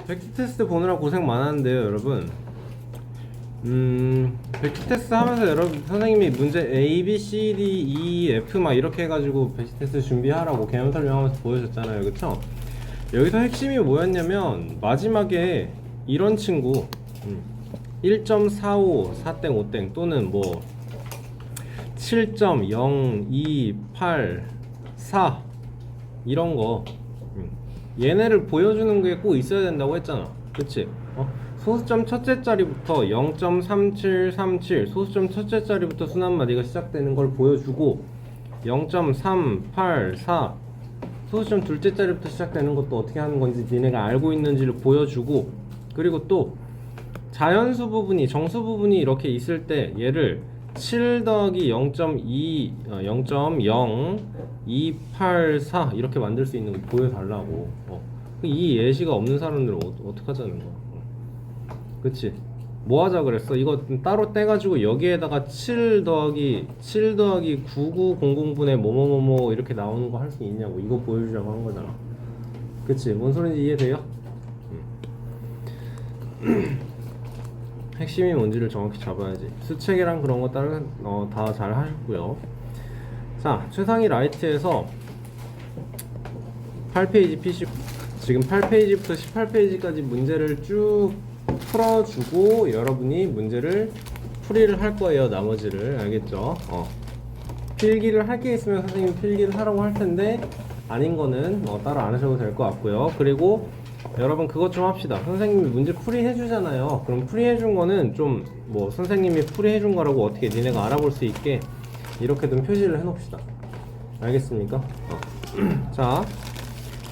벡터 테스트 보느라 고생 많았는데요, 여러분. 벡터 테스트 하면서 여러분 선생님이 문제 A, B, C, D, E, F 막 이렇게 해가지고 벡터 테스트 준비하라고 개념 설명하면서 보여줬잖아요, 그쵸? 여기서 핵심이 뭐였냐면 마지막에 이런 친구 1.45 4땡 5땡 또는 뭐 7.028 이런 거 얘네를 보여주는 게 꼭 있어야 된다고 했잖아, 그치? 소수점 첫째 자리부터 0.3737 소수점 첫째 자리부터 순환마디가 시작되는 걸 보여주고 0.384 소수점 둘째 자리부터 시작되는 것도 어떻게 하는 건지 니네가 알고 있는지를 보여주고, 그리고 또 자연수 부분이 정수 부분이 이렇게 있을 때 얘를 7 더하기 0.2 0.0284 이렇게 만들 수 있는 거 보여달라고. 이 예시가 없는 사람들은 어떡하자는 거야. 그치? 뭐 하자 그랬어? 이거 따로 떼가지고 여기에다가 7 더하기 9900분의 뭐뭐뭐뭐 이렇게 나오는 거 할 수 있냐고. 이거 보여주자고 한 거잖아. 그치? 뭔 소린지 이해돼요? 핵심이 뭔지를 정확히 잡아야지. 수책이랑 그런 거 다 잘 하셨고요. 자, 최상위 라이트에서 8페이지 PC 지금 8페이지부터 18페이지까지 문제를 쭉 풀어주고 여러분이 문제를 풀이를 할 거예요. 나머지를. 알겠죠? 필기를 할 게 있으면 선생님이 필기를 하라고 할 텐데 아닌 거는 따로 안 하셔도 될 것 같고요. 그리고 여러분 그것 좀 합시다. 선생님이 문제 풀이해 주잖아요. 그럼 풀이해 준 거는 좀 뭐 선생님이 풀이해 준 거라고 어떻게 니네가 알아볼 수 있게 이렇게 좀 표시를 해 놓읍시다. 알겠습니까? 자,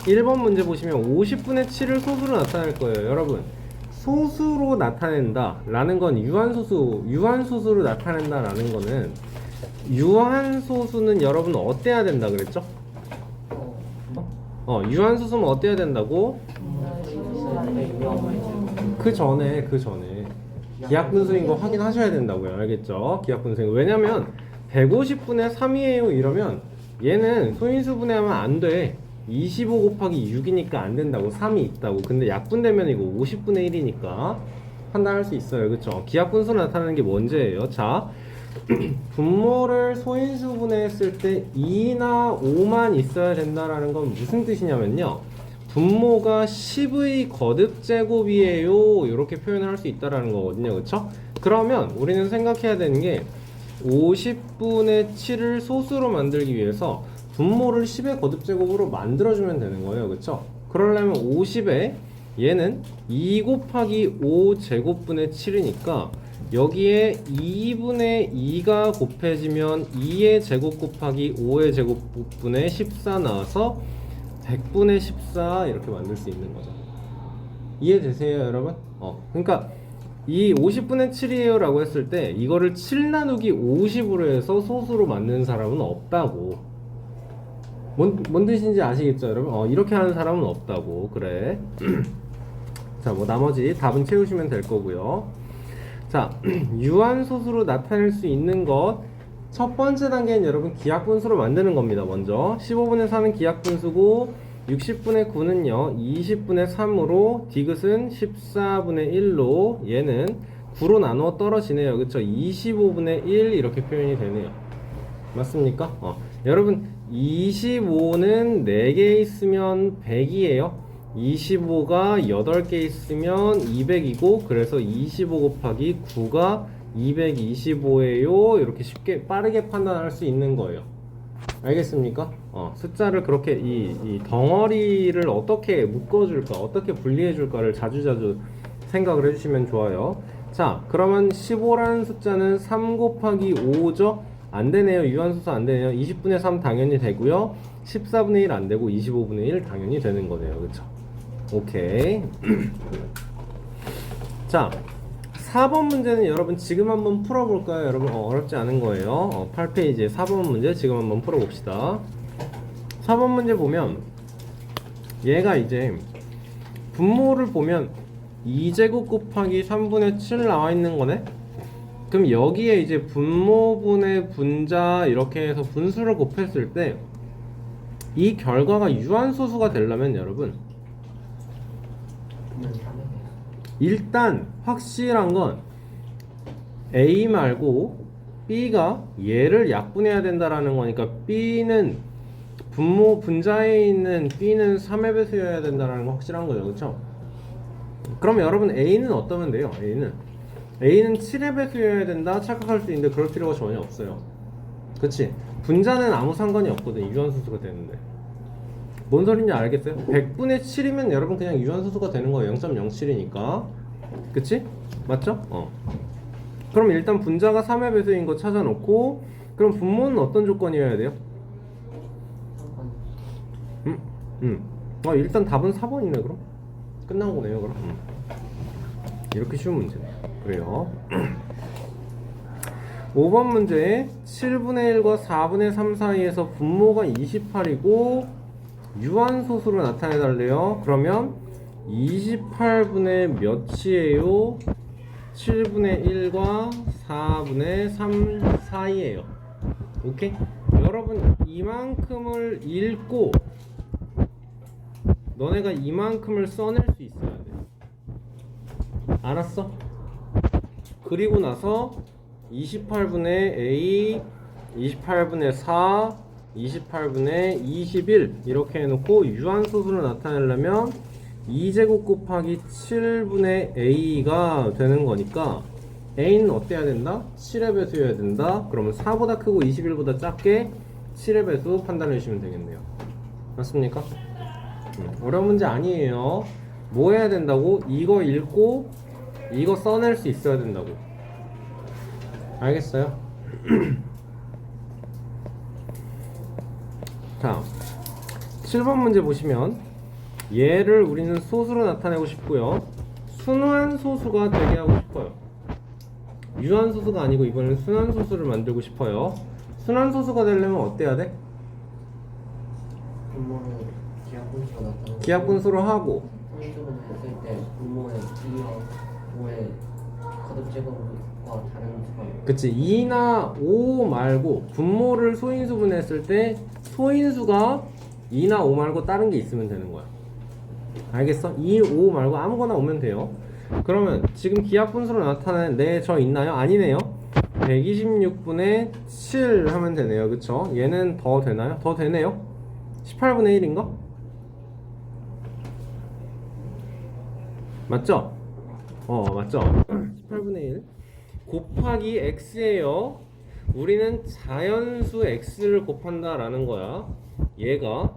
1번 문제 보시면 50분의 7을 소수로 나타낼 거예요. 여러분, 소수로 나타낸다 라는 건 유한소수로 나타낸다 라는 거는, 유한소수는 여러분 어때야 된다 그랬죠? 유한소수는 어때야 된다고? 그 전에 기하분수인 거 확인하셔야 된다고요. 알겠죠? 기하분수인 거. 왜냐면 150분의 3이에요 이러면 얘는 소인수분해하면 안 돼. 25 곱하기 6이니까 안 된다고. 3이 있다고. 근데 약분되면 이거 50분의 1이니까 판단할 수 있어요. 그쵸? 기하분수로 나타나는 게 뭔지예요. 자, 분모를 소인수분해했을 때 2나 5만 있어야 된다라는 건 무슨 뜻이냐면요, 분모가 10의 거듭제곱이에요 이렇게 표현을 할 수 있다라는 거거든요. 그쵸? 그러면 우리는 생각해야 되는 게 50분의 7을 소수로 만들기 위해서 분모를 10의 거듭제곱으로 만들어주면 되는 거예요. 그쵸? 그러려면 50에 얘는 2 곱하기 5 제곱분의 7이니까 여기에 2분의 2가 곱해지면 2의 제곱 곱하기 5의 제곱분의 14 나와서 100분의 14 이렇게 만들 수 있는 거죠. 이해되세요 여러분? 그러니까 이 50분의 7이에요 라고 했을 때 이거를 7 나누기 50으로 해서 소수로 만드는 사람은 없다고. 뭔 뜻인지 아시겠죠 여러분? 이렇게 하는 사람은 없다고. 그래. 자, 뭐 나머지 답은 채우시면 될 거고요. 자, 유한소수로 나타낼 수 있는 것 첫 번째 단계는 여러분 기하분수로 만드는 겁니다. 먼저 15분의 4는 기하분수고 60분의 9는요 20분의 3으로 디귿은 14분의 1로 얘는 9로 나누어 떨어지네요. 그쵸? 25분의 1 이렇게 표현이 되네요. 맞습니까? 여러분 25는 4개 있으면 100이에요 25가 8개 있으면 200이고 그래서 25 곱하기 9가 225예요. 이렇게 쉽게 빠르게 판단할 수 있는 거예요. 알겠습니까? 숫자를 그렇게 이 덩어리를 어떻게 묶어줄까, 어떻게 분리해줄까를 자주자주 생각을 해주시면 좋아요. 자, 그러면 15라는 숫자는 3 곱하기 5죠? 안 되네요. 유한소수 안 되네요. 20분의 3 당연히 되고요. 14분의 1 안 되고 25분의 1 당연히 되는 거네요. 그쵸? 오케이. 자, 4번 문제는 여러분 지금 한번 풀어볼까요? 여러분 어렵지 않은 거예요. 8페이지에 4번 문제 지금 한번 풀어봅시다. 4번 문제 보면 얘가 이제 분모를 보면 2제곱 곱하기 3분의 7 나와 있는 거네? 그럼 여기에 이제 분모분의 분자 이렇게 해서 분수를 곱했을 때 이 결과가 유한소수가 되려면 여러분 일단 확실한 건 A 말고 B가 얘를 약분해야 된다라는 거니까 B는 분자에 있는 B는 3의 배수여야 된다라는 거 확실한 거죠. 그렇죠? 그럼 여러분 A는 어떠면 돼요? A는 7의 배수여야 된다 착각할 수 있는데 그럴 필요가 전혀 없어요. 그치? 분자는 아무 상관이 없거든. 유한소수가 되는데. 뭔 소린지 알겠어요? 100분의 7이면 여러분 그냥 유한소수가 되는 거예요. 0.07이니까. 그치? 맞죠? 그럼 일단 분자가 3의 배수인 거 찾아놓고, 그럼 분모는 어떤 조건이어야 돼요? 일단 답은 4번이네 그럼. 끝난 거네요 그럼. 이렇게 쉬운 문제네요. 그래요. 5번 문제 7분의 1과 4분의 3 사이에서 분모가 28이고 유한소수로 나타내 달래요. 그러면 28분의 몇이에요? 7분의 1과 4분의 3 사이에요. 오케이? 여러분 이만큼을 읽고 너네가 이만큼을 써낼 수 있어야 돼. 알았어? 그리고 나서 28분의 A, 28분의 4, 28분의 21 이렇게 해놓고 유한소수를 나타내려면 2제곱 곱하기 7분의 A가 되는 거니까 A는 어때야 된다? 7의 배수여야 된다. 그러면 4보다 크고 21보다 작게 7의 배수 판단해 주시면 되겠네요. 맞습니까? 어려운 문제 아니에요. 뭐 해야 된다고? 이거 읽고 이거 써낼 수 있어야 된다고. 알겠어요? 자, 7번 문제 보시면 얘를 우리는 소수로 나타내고 싶고요. 순환 소수가 되게 하고 싶어요. 유한 소수가 아니고 이번에는 순환 소수를 만들고 싶어요. 순환 소수가 되려면 어때야 돼? 분모는 기하분수로 나타나고 기하분수로 하고 소인수분을 했을 때 분모의 2와 5의 거듭제곱과 다른 수가 그치 2나 5 말고 분모를 소인수분해 했을 때 소인수가 2나 5 말고 다른 게 있으면 되는 거야. 알겠어? 2, 5 말고 아무거나 오면 돼요. 그러면 지금 기하분수로 나타나는 저 있나요? 아니네요. 126분의 7 하면 되네요. 그쵸? 얘는 더 되나요? 더 되네요. 18분의 1인가? 맞죠? 맞죠? 18분의 1 곱하기 x예요. 우리는 자연수 x를 곱한다 라는 거야. 얘가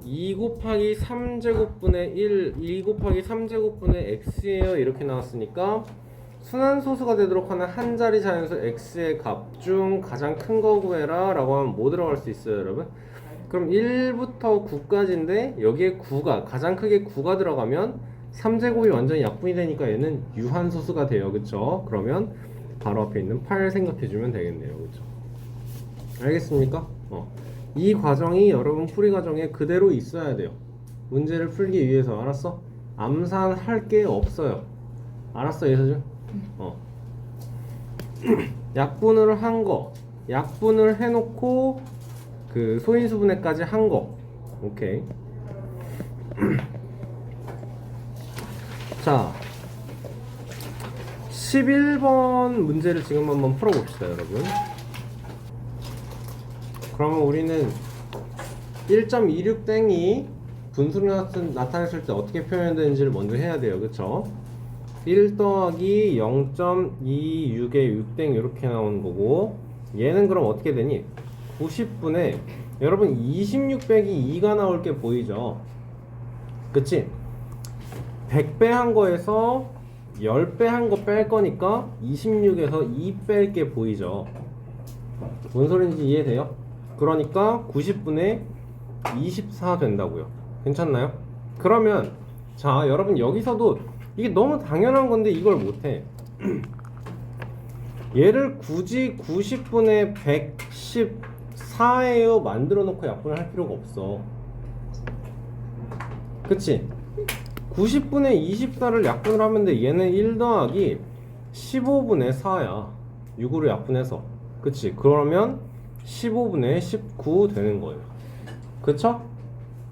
2 곱하기 3제곱분의 1, 2 곱하기 3제곱분의 x예요. 이렇게 나왔으니까 순환소수가 되도록 하는 한 자리 자연수 x의 값 중 가장 큰 거 구해라 라고 하면 뭐 들어갈 수 있어요 여러분? 그럼 1부터 9까지인데 여기에 9가 가장 크게 9가 들어가면 3제곱이 완전히 약분이 되니까 얘는 유한소수가 돼요. 그쵸? 그러면 바로 앞에 있는 8 생각해주면 되겠네요. 그쵸? 알겠습니까? 이 과정이 여러분 풀이 과정에 그대로 있어야 돼요. 문제를 풀기 위해서. 알았어? 암산할 게 없어요. 알았어 예서준? 약분을 한 거, 약분을 해놓고 그 소인수분해까지 한 거. 오케이. 자, 11번 문제를 지금 한번 풀어봅시다 여러분. 그러면 우리는 1.26땡이 분수를 나타냈을 때 어떻게 표현되는지를 먼저 해야 돼요. 그쵸? 1 더하기 0.26의 6땡 이렇게 나오는 거고, 얘는 그럼 어떻게 되니? 90분의 여러분 26 빼기 2가 나올 게 보이죠? 그치? 100배 한 거에서 10배 한 거 뺄 거니까 26에서 2 뺄 게 보이죠? 뭔 소린지 이해돼요? 그러니까 90분의 24 된다고요. 괜찮나요? 그러면 자 여러분 여기서도 이게 너무 당연한 건데 이걸 못해. 얘를 굳이 90분의 114예요 만들어 놓고 약분을 할 필요가 없어. 그치? 90분의 24를 약분을 하면 돼. 얘는 1 더하기 15분의 4야 6으로 약분해서. 그치? 그러면 15분의 19 되는 거예요. 그쵸?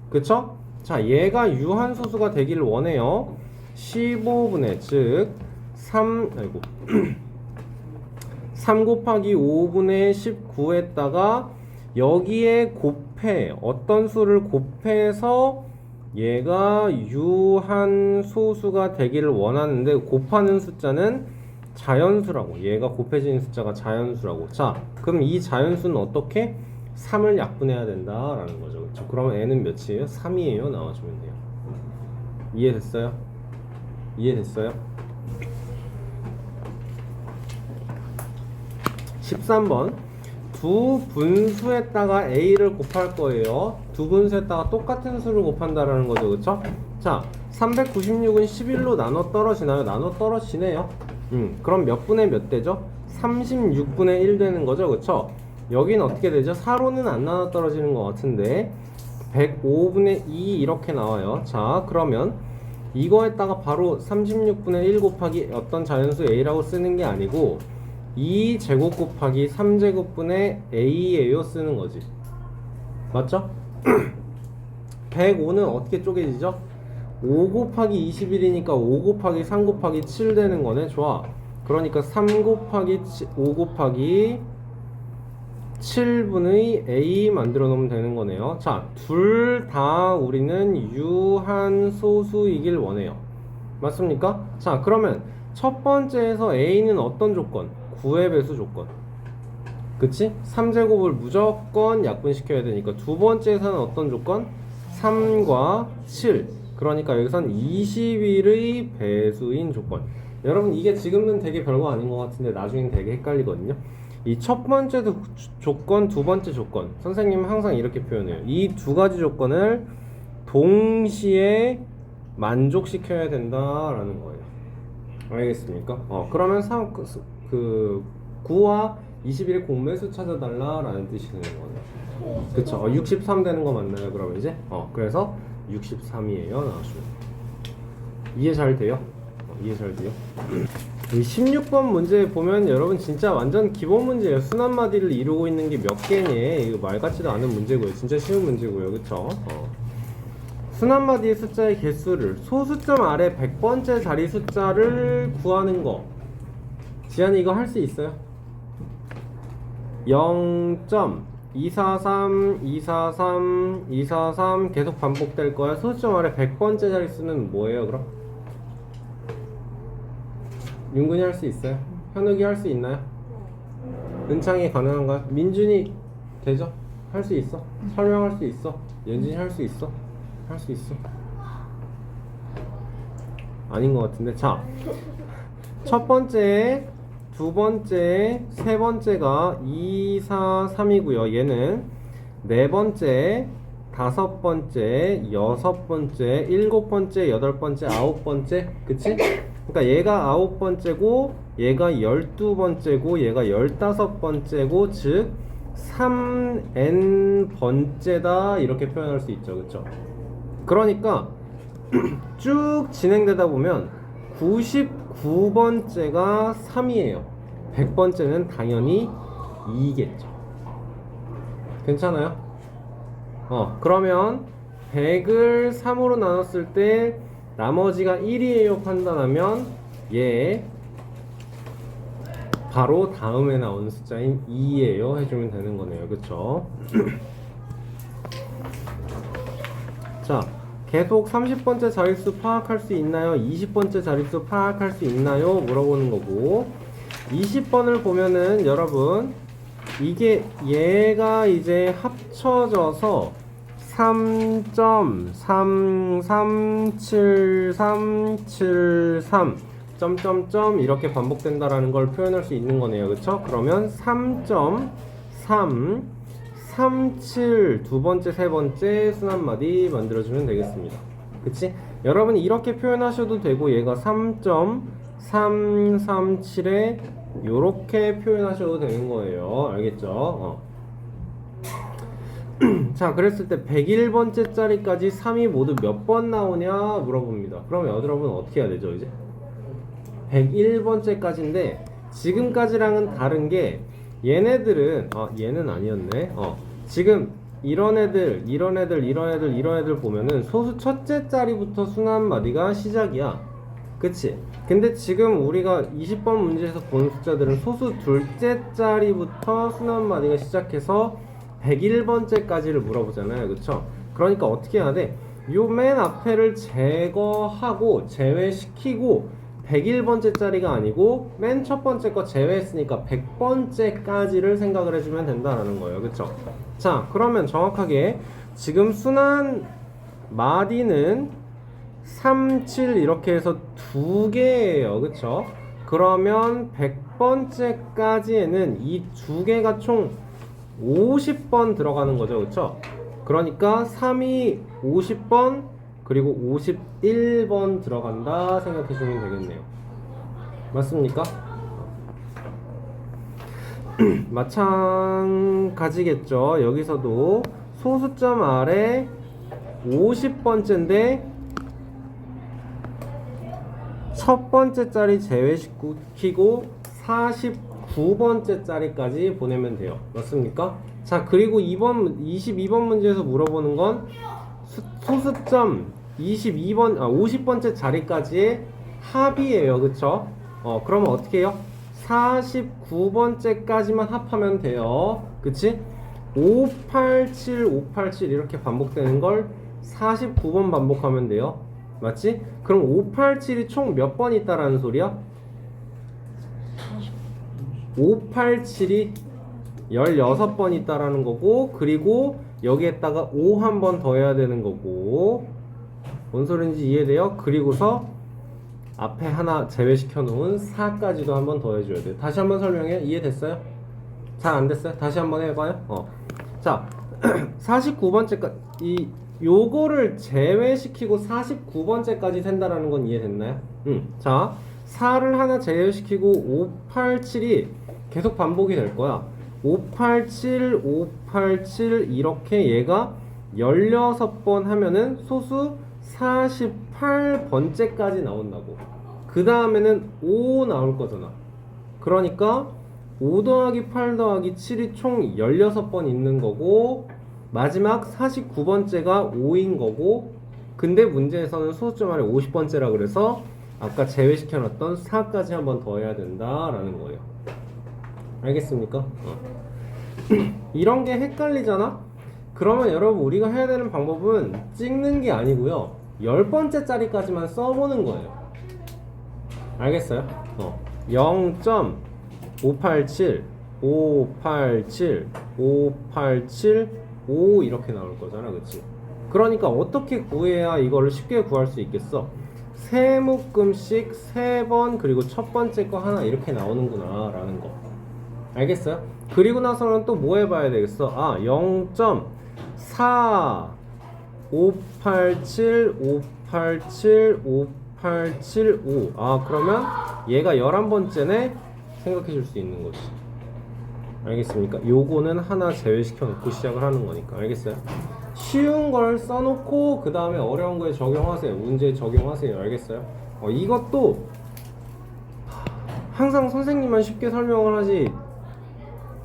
그쵸? 자 얘가 유한소수가 되기를 원해요. 15분의 즉 3 곱하기 5분의 19에다가 여기에 곱해 어떤 수를 곱해서 얘가 유한소수가 되기를 원하는데 곱하는 숫자는 자연수라고, 얘가 곱해지는 숫자가 자연수라고. 자, 그럼 이 자연수는 어떻게? 3을 약분해야 된다라는 거죠. 그렇죠? 그러면 n은 몇이에요? 3이에요. 나와주면 돼요. 이해됐어요? 이해됐어요? 13번 두 분수에다가 a를 곱할 거예요. 두 분수에다가 똑같은 수를 곱한다라는 거죠. 그쵸? 자, 396은 11로 나눠 떨어지나요? 나눠 떨어지네요. 그럼 몇 분의 몇 되죠? 36분의 1 되는 거죠. 그쵸? 여기는 어떻게 되죠? 4로는 안 나눠 떨어지는 것 같은데 105분의 2 이렇게 나와요. 자, 그러면 이거에다가 바로 36분의 1 곱하기 어떤 자연수 a라고 쓰는 게 아니고 2제곱 곱하기 3제곱분의 a예요 쓰는 거지. 맞죠? 105는 어떻게 쪼개지죠? 5 곱하기 21이니까 5 곱하기 3 곱하기 7 되는 거네. 좋아. 그러니까 3 곱하기 5 곱하기 7분의 a 만들어 놓으면 되는 거네요. 자, 둘 다 우리는 유한소수이길 원해요. 맞습니까? 자, 그러면 첫 번째에서 a는 어떤 조건? 9의 배수 조건. 그치? 3제곱을 무조건 약분시켜야 되니까 두 번째에서는 어떤 조건? 3과 7. 그러니까 여기선 21의 배수인 조건. 여러분 이게 지금은 되게 별거 아닌 것 같은데 나중엔 되게 헷갈리거든요. 이 첫 번째 조건, 두 번째 조건, 선생님은 항상 이렇게 표현해요. 이 두 가지 조건을 동시에 만족시켜야 된다라는 거예요. 알겠습니까? 그러면 9와 21의 공매수 찾아달라라는 뜻이 되는 거네요. 그쵸? 63 되는 거 맞나요? 그러면 이제? 그래서 63이에요. 나와주면. 이해 잘 돼요? 이해 잘 돼요? 이 16번 문제 보면 여러분 진짜 완전 기본 문제예요. 순환마디를 이루고 있는 게 몇 개니? 이거 말 같지도 않은 문제고요. 진짜 쉬운 문제고요. 그쵸? 순환마디의 숫자의 개수를 소수점 아래 100번째 자리 숫자를 구하는 거. 지한이 이거 할 수 있어요? 0.243, 243, 243 계속 반복될 거야. 소수점 아래 100번째 자리 수는 뭐예요, 그럼? 윤근이 할 수 있어요? 현욱이 할 수 있나요? 은창이 가능한가요? 민준이 되죠? 할 수 있어? 설명할 수 있어? 연진이 할 수 있어? 할 수 있어? 아닌 것 같은데. 자, 첫 번째, 두 번째, 세 번째가 2, 4, 3이고요. 얘는 네 번째, 다섯 번째, 여섯 번째, 일곱 번째, 여덟 번째, 아홉 번째. 그치? 그러니까 얘가 아홉 번째고 얘가 12번째고 얘가 15번째고 즉 3n번째다 이렇게 표현할 수 있죠. 그쵸? 그러니까 쭉 진행되다 보면 99번째가 3이에요. 100번째는 당연히 2겠죠. 괜찮아요? 그러면 100을 3으로 나눴을 때 나머지가 1이에요 판단하면 얘 바로 다음에 나오는 숫자인 2예요 해주면 되는 거네요. 그쵸? 자, 계속 30번째 자릿수 파악할 수 있나요? 20번째 자릿수 파악할 수 있나요? 물어보는 거고 20번을 보면은 여러분 이게 얘가 이제 합쳐져서 3.337373 점점점 이렇게 반복된다라는 걸 표현할 수 있는 거네요. 그쵸? 그러면 3.337 두 번째, 세 번째 순환마디 만들어주면 되겠습니다. 그치? 여러분 이렇게 표현하셔도 되고 얘가 3.337에 요렇게 표현하셔도 되는 거예요. 알겠죠? 자, 그랬을 때 101번째 짜리까지 3이 모두 몇 번 나오냐 물어봅니다. 그러면 여러분 어떻게 해야 되죠 이제? 101번째까지인데 지금까지랑은 다른 게 얘네들은 얘는 아니었네. 지금 이런 애들, 이런 애들, 이런 애들, 이런 애들 보면은 소수 첫째 자리부터 순환마디가 시작이야. 그치? 근데 지금 우리가 20번 문제에서 본 숫자들은 소수 둘째 자리부터 순환마디가 시작해서 101번째까지를 물어보잖아요. 그쵸? 그러니까 어떻게 해야 돼? 요 맨 앞에를 제거하고 제외시키고 101번째 짜리가 아니고 맨 첫 번째 거 제외했으니까 100번째까지를 생각을 해주면 된다라는 거예요. 그쵸? 자, 그러면 정확하게 지금 순환 마디는 3, 7 이렇게 해서 두 개예요. 그쵸? 그러면 100번째까지에는 이 두 개가 총 50번 들어가는 거죠. 그쵸? 그러니까 3이 50번 그리고 51번 들어간다 생각해주면 되겠네요. 맞습니까? 마찬가지겠죠. 여기서도 소수점 아래 50번째인데 첫 번째 자리 제외시키고 49번째 자리까지 보내면 돼요. 맞습니까? 자, 그리고 22번 문제에서 물어보는 건 소수점 50번째 자리까지의 합이에요. 그쵸? 그러면 어떻게 해요? 49번째까지만 합하면 돼요. 그치? 587, 587 이렇게 반복되는 걸 49번 반복하면 돼요. 맞지? 그럼 587이 총 몇 번 있다라는 소리야? 587이 16번 있다라는 거고, 그리고 여기에다가 5 한 번 더 해야 되는 거고, 뭔 소린지 이해돼요? 그리고서 앞에 하나 제외시켜 놓은 4까지도 한 번 더 해줘야 돼요. 다시 한번 설명해. 이해됐어요? 잘 안 됐어요? 다시 한번 해봐요. 자, 49번째까지 요거를 제외시키고 49번째까지 센다라는 건 이해됐나요? 자, 4를 하나 제외시키고 587이 계속 반복이 될 거야. 587, 587 이렇게 얘가 16번 하면은 소수 48번째까지 나온다고. 그 다음에는 5 나올 거잖아. 그러니까 5 더하기 8 더하기 7이 총 16번 있는 거고, 마지막 49번째가 5인 거고, 근데 문제에서는 소수점 아래 50번째라 그래서 아까 제외시켜놨던 4까지 한 번 더 해야 된다라는 거예요. 알겠습니까? 이런 게 헷갈리잖아? 그러면 여러분 우리가 해야 되는 방법은 찍는 게 아니고요, 10번째 짜리까지만 써보는 거예요. 알겠어요? 0.587 587 587 5 이렇게 나올 거잖아. 그치? 그러니까 어떻게 구해야 이거를 쉽게 구할 수 있겠어? 세 묶음씩 3번 그리고 첫 번째 거 하나 이렇게 나오는구나 라는 거. 알겠어요? 그리고 나서는 또 뭐 해봐야 되겠어? 0.4 587 587 587 5. 그러면 얘가 11번째네 생각해 줄 수 있는 거지. 알겠습니까? 요거는 하나 제외시켜 놓고 시작을 하는 거니까. 알겠어요? 쉬운 걸 써놓고 그 다음에 어려운 거에 적용하세요. 문제에 적용하세요. 알겠어요? 이것도 항상 선생님만 쉽게 설명을 하지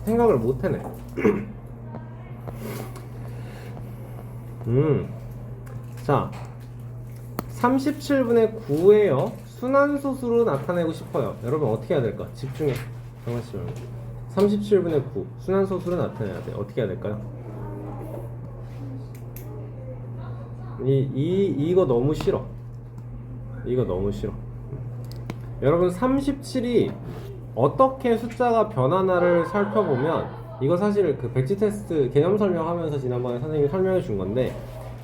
생각을 못 해내. 자, 37분의 9예요. 순환소수로 나타내고 싶어요. 여러분 어떻게 해야 될까? 집중해. 장난치지 말고. 37분의 9 순환소수로 나타내야 돼. 어떻게 해야 될까요? 이거 너무 싫어. 이거 너무 싫어. 여러분 37이 어떻게 숫자가 변하나를 살펴보면, 이거 사실 그 백지 테스트 개념 설명하면서 지난번에 선생님이 설명해 준 건데,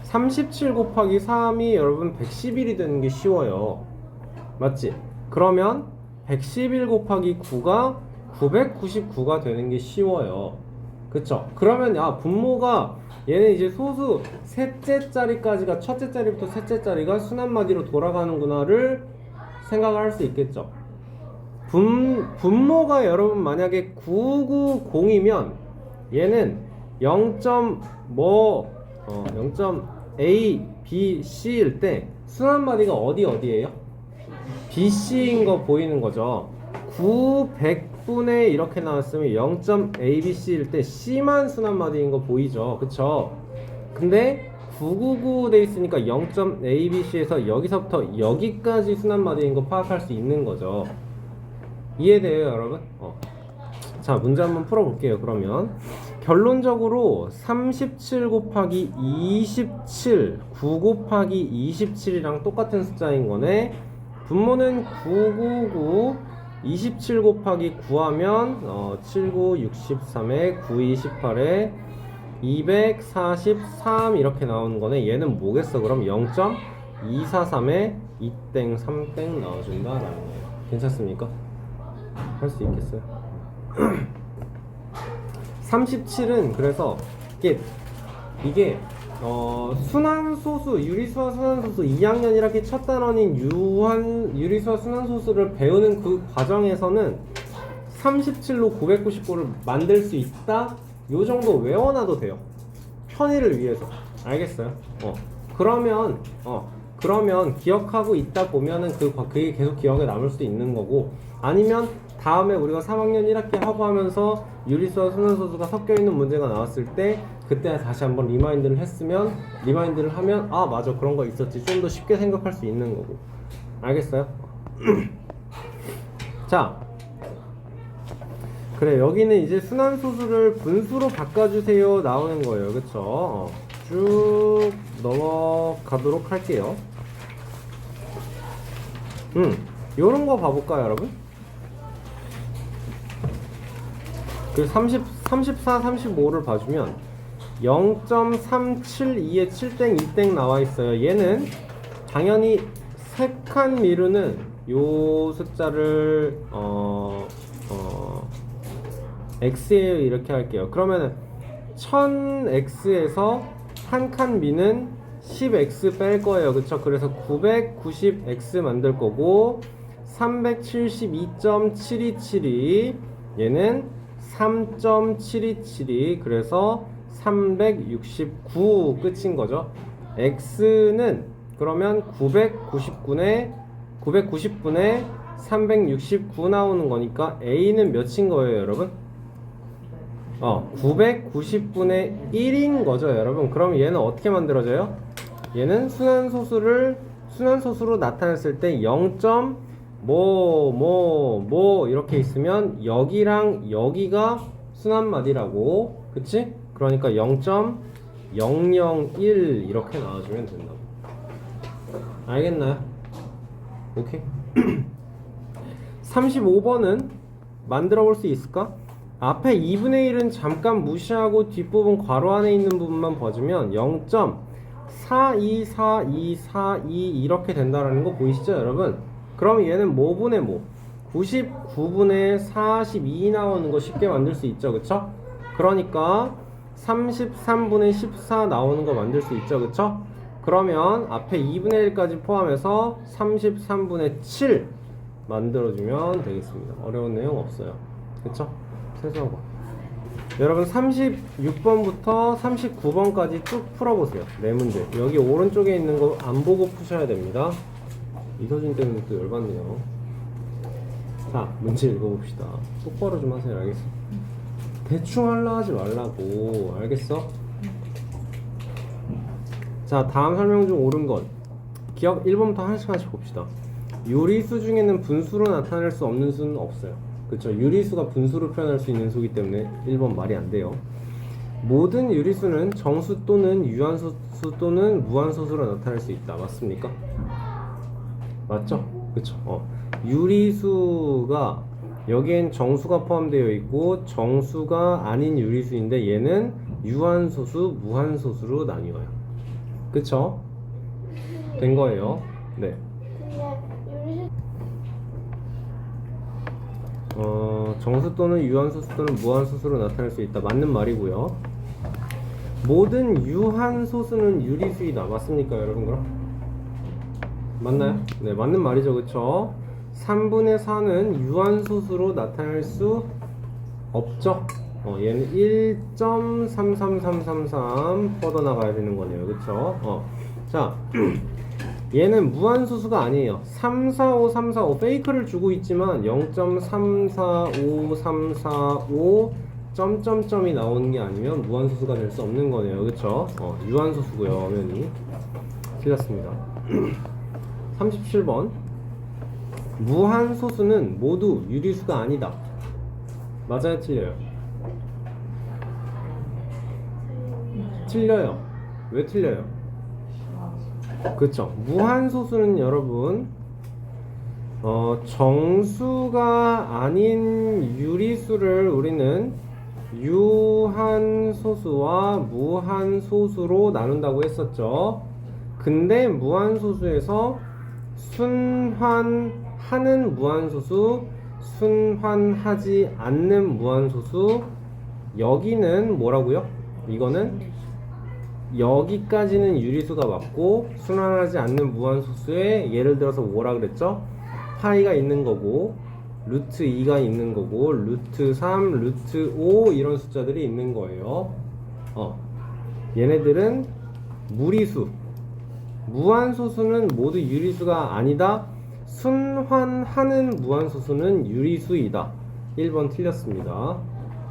37 곱하기 3이 여러분 111이 되는 게 쉬워요. 맞지? 그러면 111 곱하기 9가 999가 되는 게 쉬워요. 그쵸? 그러면 분모가 얘는 이제 소수 셋째 자리까지가, 첫째 자리부터 셋째 자리가 순환마디로 돌아가는구나를 생각을 할 수 있겠죠. 분모가 여러분 만약에 990이면 얘는 0.A, B, C일 때 순환마디가 어디에요? BC인 거 보이는 거죠. 900분의 이렇게 나왔으면 0.ABC일 때 C만 순환마디인 거 보이죠. 그쵸? 근데 999 돼 있으니까 0.abc에서 여기서부터 여기까지 순환마디인 거 파악할 수 있는 거죠. 이해돼요, 여러분? 자, 문제 한번 풀어볼게요. 그러면 결론적으로 37 곱하기 27, 9 곱하기 27이랑 똑같은 숫자인 거네. 분모는 999, 27 곱하기 9하면 79, 63에 92, 18에 243 이렇게 나오는 거네. 얘는 뭐겠어? 그럼 0.243에 2땡, 3땡 나와준다라는 거예요. 괜찮습니까? 할 수 있겠어요? 37은 그래서 이게 순환소수, 유리수와 순환소수 2학년 1학기 첫 단원인 유리수와 순환소수를 배우는 그 과정에서는 37로 999를 만들 수 있다? 요 정도 외워놔도 돼요. 편의를 위해서. 알겠어요? 그러면 기억하고 있다 보면은 그게 계속 기억에 남을 수도 있는 거고, 아니면 다음에 우리가 3학년 1학기 하고 하면서 유리수와 순환소수가 섞여 있는 문제가 나왔을 때 그때 다시 한번 리마인드를 하면 아 맞아 그런 거 있었지, 좀 더 쉽게 생각할 수 있는 거고. 알겠어요? 자, 그래, 여기는 이제 순환소수를 분수로 바꿔주세요 나오는 거예요. 그쵸? 쭉 넘어가도록 할게요. 요런 거 봐볼까요, 여러분? 그 34, 35를 봐주면 0.372에 7땡, 2땡 나와 있어요. 얘는 당연히 3칸 미루는 요 숫자를 x예요 이렇게 할게요. 그러면은 1000x에서 한 칸 미는 10x 뺄 거예요. 그쵸? 그래서 990x 만들 거고, 372.727이 얘는 3.727이 그래서 369 끝인 거죠. x는 그러면 990분에 369 나오는 거니까 a는 몇인 거예요, 여러분? 990분의 1인 거죠, 여러분. 그럼 얘는 어떻게 만들어져요? 얘는 순환소수로 나타냈을 때 0. 뭐 이렇게 있으면 여기랑 여기가 순환마디라고, 그치? 그러니까 0.001 이렇게 나와주면 된다고. 알겠나요? 오케이. 35번은 만들어 볼 수 있을까? 앞에 2분의 1은 잠깐 무시하고 뒷부분 괄호 안에 있는 부분만 봐주면 0.424242 이렇게 된다라는 거 보이시죠, 여러분? 그럼 얘는 뭐분의 뭐? 99분의 42 나오는 거 쉽게 만들 수 있죠, 그쵸? 그러니까 33분의 14 나오는 거 만들 수 있죠, 그쵸? 그러면 앞에 2분의 1까지 포함해서 33분의 7 만들어주면 되겠습니다. 어려운 내용 없어요. 그쵸? 세수하고. 여러분 36번부터 39번까지 쭉 풀어보세요. 네 문제. 여기 오른쪽에 있는 거 안 보고 푸셔야 됩니다. 이서준 때문에 또 열받네요. 자, 문제 읽어봅시다. 똑바로 좀 하세요. 알겠어? 대충 하려 하지 말라고. 알겠어? 자, 다음 설명 중 옳은 것. 기억 1번부터 하나씩 봅시다. 유리수 중에는 분수로 나타낼 수 없는 수는 없어요. 그쵸? 유리수가 분수로 표현할 수 있는 수이기 때문에 1번 말이 안 돼요. 모든 유리수는 정수 또는 유한소수 또는 무한소수로 나타낼 수 있다. 맞습니까? 맞죠? 그쵸? 유리수가 여기엔 정수가 포함되어 있고 정수가 아닌 유리수인데 얘는 유한소수, 무한소수로 나뉘어요. 그쵸? 된 거예요. 네. 정수 또는 유한소수 또는 무한소수로 나타낼 수 있다. 맞는 말이고요. 모든 유한소수는 유리수이다. 맞습니까, 여러분? 그럼? 맞나요? 네, 맞는 말이죠. 그쵸? 3분의 4는 유한소수로 나타낼 수 없죠? 얘는 1.33333 뻗어나가야 되는 거네요. 그쵸? 자, 얘는 무한소수가 아니에요. 345, 345 페이크를 주고 있지만 0.345, 345 점점점이 나오는 게 아니면 무한소수가 될 수 없는 거네요. 그쵸? 유한소수고요. 엄연히 틀렸습니다. 37번 무한소수는 모두 유리수가 아니다. 맞아요? 틀려요? 틀려요. 왜 틀려요? 그쵸? 무한소수는 여러분 정수가 아닌 유리수를 우리는 유한소수와 무한소수로 나눈다고 했었죠. 근데 무한소수에서 순환하는 무한소수, 순환하지 않는 무한소수, 여기는 뭐라고요? 이거는 여기까지는 유리수가 맞고 순환하지 않는 무한소수에 예를 들어서 뭐라 그랬죠? 파이가 있는 거고 루트 2가 있는 거고 루트 3, 루트 5 이런 숫자들이 있는 거예요. 얘네들은 무리수. 무한소수는 모두 유리수가 아니다. 순환하는 무한소수는 유리수이다. 1번 틀렸습니다.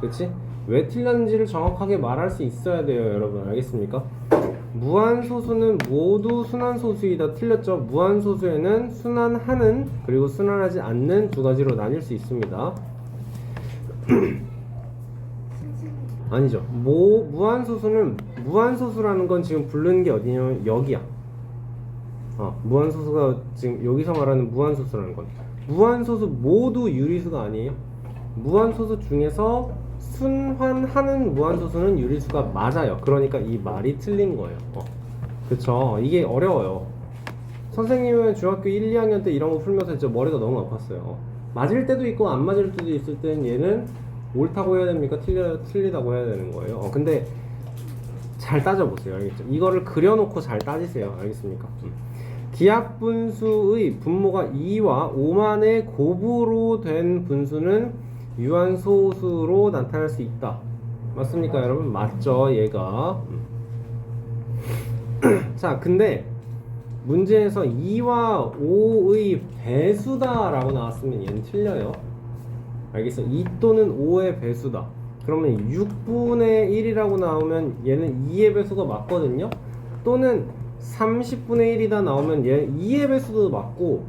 그치? 왜 틀렸는지를 정확하게 말할 수 있어야 돼요, 여러분. 알겠습니까? 무한소수는 모두 순환소수이다. 틀렸죠? 무한소수에는 순환하는 그리고 순환하지 않는 두 가지로 나뉠 수 있습니다. 아니죠. 무한소수는 무한소수라는 건 지금 부르는 게 어디냐면 여기야. 무한소수가 지금 여기서 말하는 무한소수라는 건 무한소수 모두 유리수가 아니에요. 무한소수 중에서 순환하는 무한소수는 유리수가 맞아요. 그러니까 이 말이 틀린 거예요. 그쵸? 이게 어려워요. 선생님은 중학교 1, 2학년 때 이런 거 풀면서 진짜 머리가 너무 아팠어요. 맞을 때도 있고 안 맞을 때도 있을 땐 얘는 옳다고 해야 됩니까? 틀리다고 해야 되는 거예요. 근데 잘 따져보세요. 알겠죠? 이거를 그려놓고 잘 따지세요. 알겠습니까? 기하분수의 분모가 2와 5만의 곱으로 된 분수는 유한소수로 나타날 수 있다. 맞습니까, 여러분? 맞죠, 얘가. 자, 근데 문제에서 2와 5의 배수다 라고 나왔으면 얘는 틀려요. 알겠어? 2 또는 5의 배수다. 그러면 6분의 1이라고 나오면 얘는 2의 배수가 맞거든요. 또는 30분의 1이다 나오면 얘는 2의 배수도 맞고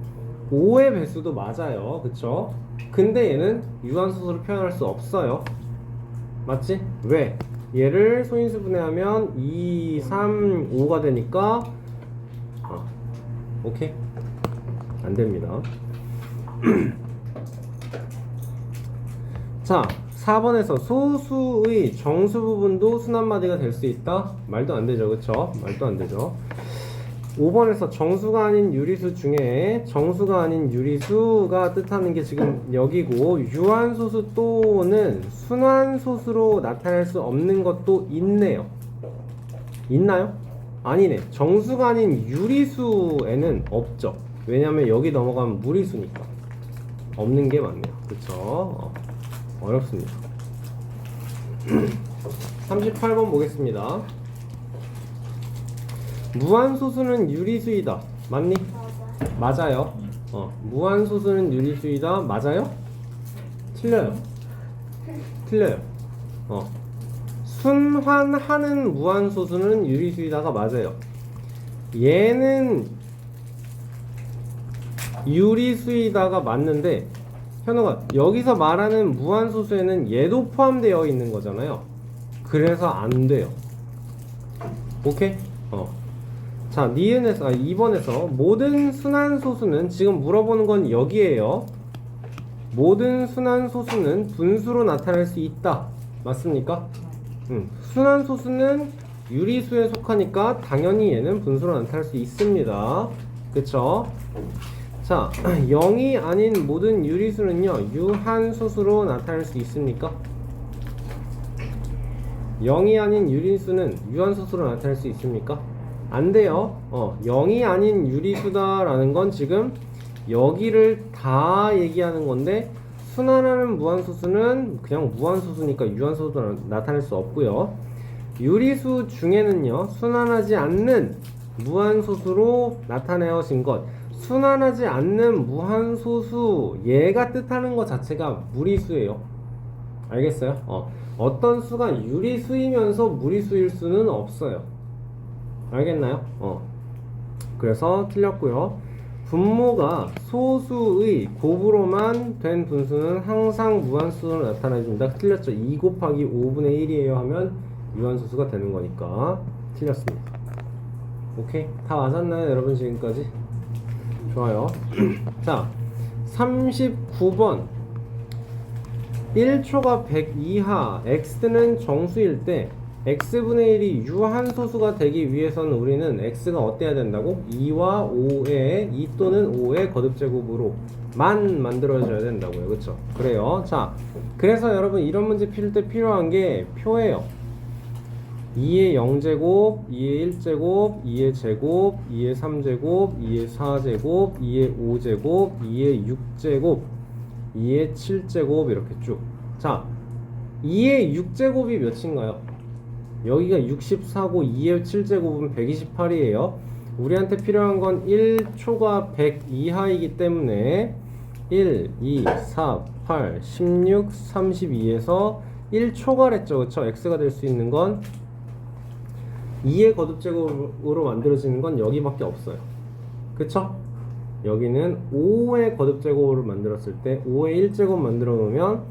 5의 배수도 맞아요. 그쵸? 근데 얘는 유한소수로 표현할 수 없어요. 맞지? 왜? 얘를 소인수 분해하면 2, 3, 5가 되니까 오케이? 안 됩니다. 자, 4번에서 소수의 정수 부분도 순한마디가 될 수 있다? 말도 안 되죠. 그쵸? 말도 안 되죠. 5번에서 정수가 아닌 유리수 중에 정수가 아닌 유리수가 뜻하는 게 지금 여기고 유한소수 또는 순환소수로 나타낼 수 없는 것도 있네요. 있나요? 아니네. 정수가 아닌 유리수에는 없죠. 왜냐면 여기 넘어가면 무리수니까 없는 게 맞네요. 그쵸? 어렵습니다. 38번 보겠습니다. 무한소수는 유리수이다. 맞니? 맞아요. 무한소수는 유리수이다. 맞아요? 틀려요. 틀려요. 순환하는 무한소수는 유리수이다가 맞아요. 얘는 유리수이다가 맞는데 현우가 여기서 말하는 무한소수에는 얘도 포함되어 있는 거잖아요. 그래서 안 돼요. 오케이? 자, 니은에서 2번에서 모든 순환소수는 지금 물어보는 건 여기에요. 모든 순환소수는 분수로 나타날 수 있다. 맞습니까? 순환소수는 유리수에 속하니까 당연히 얘는 분수로 나타날 수 있습니다. 그쵸? 자, 0이 아닌 모든 유리수는요 유한소수로 나타날 수 있습니까? 0이 아닌 유리수는 유한소수로 나타날 수 있습니까? 안 돼요. 0이 아닌 유리수다라는 건 지금 여기를 다 얘기하는 건데 순환하는 무한소수는 그냥 무한소수니까 유한소수로 나타낼 수 없고요. 유리수 중에는요 순환하지 않는 무한소수로 나타내어진 것, 순환하지 않는 무한소수 얘가 뜻하는 것 자체가 무리수예요. 알겠어요? 어떤 수가 유리수이면서 무리수일 수는 없어요. 알겠나요? 그래서 틀렸고요. 분모가 소수의 곱으로만 된 분수는 항상 무한수로 나타내준다. 틀렸죠? 2 곱하기 5분의 1이에요 하면 유한소수가 되는 거니까 틀렸습니다. 오케이? 다 맞았나요 여러분 지금까지? 좋아요. 자 39번 1초가 100 이하 x는 정수일 때 x분의 1이 유한소수가 되기 위해서는 우리는 x가 어때야 된다고? 2와 5의 2 또는 5의 거듭제곱으로만 만들어줘야 된다고요. 그쵸? 그래요. 자, 그래서 여러분 이런 문제 필 때 필요한 게 표예요. 2의 0제곱, 2의 1제곱, 2의 제곱, 2의 3제곱, 2의 4제곱, 2의 5제곱, 2의 6제곱, 2의 7제곱 이렇게 쭉. 자, 2의 6제곱이 몇인가요? 여기가 64고 2의 7제곱은 128이에요. 우리한테 필요한 건 1초가 100 이하이기 때문에 1, 2, 4, 8, 16, 32에서 1초가랬죠. 그쵸? x가 될 수 있는 건 2의 거듭제곱으로 만들어지는 건 여기밖에 없어요. 그쵸? 여기는 5의 거듭제곱으로 만들었을 때 5의 1제곱 만들어 놓으면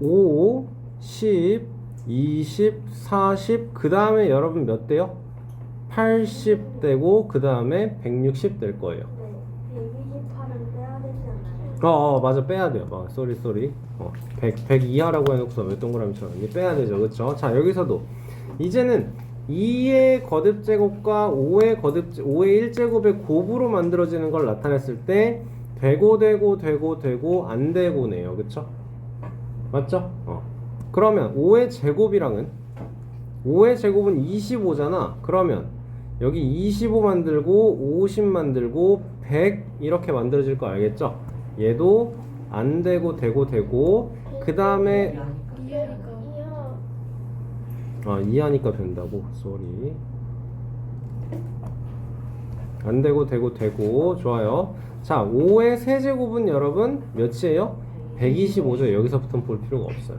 5, 10, 20, 40, 그 다음에 여러분 몇 대요? 80 되고 그 다음에 160 될 거예요. 네, 128은 빼야 되지 않나요? 맞아, 빼야 돼요. 쏘리. 100 이하라고 해놓고서 몇 동그라미처럼 이게 빼야 되죠. 그쵸? 자, 여기서도 이제는 2의 거듭제곱과 5의 1제곱의 곱으로 만들어지는 걸 나타냈을 때 되고 안 되고네요. 그쵸? 맞죠? 그러면 5의 제곱이랑은 5의 제곱은 25잖아. 그러면 여기 25 만들고 50 만들고 100 이렇게 만들어질 거 알겠죠? 얘도 안 되고 그 다음에 이하니까 된다고. 쏘리. 안 되고 좋아요. 자, 5의 세제곱은 여러분 몇이에요? 125죠. 여기서부터는 볼 필요가 없어요.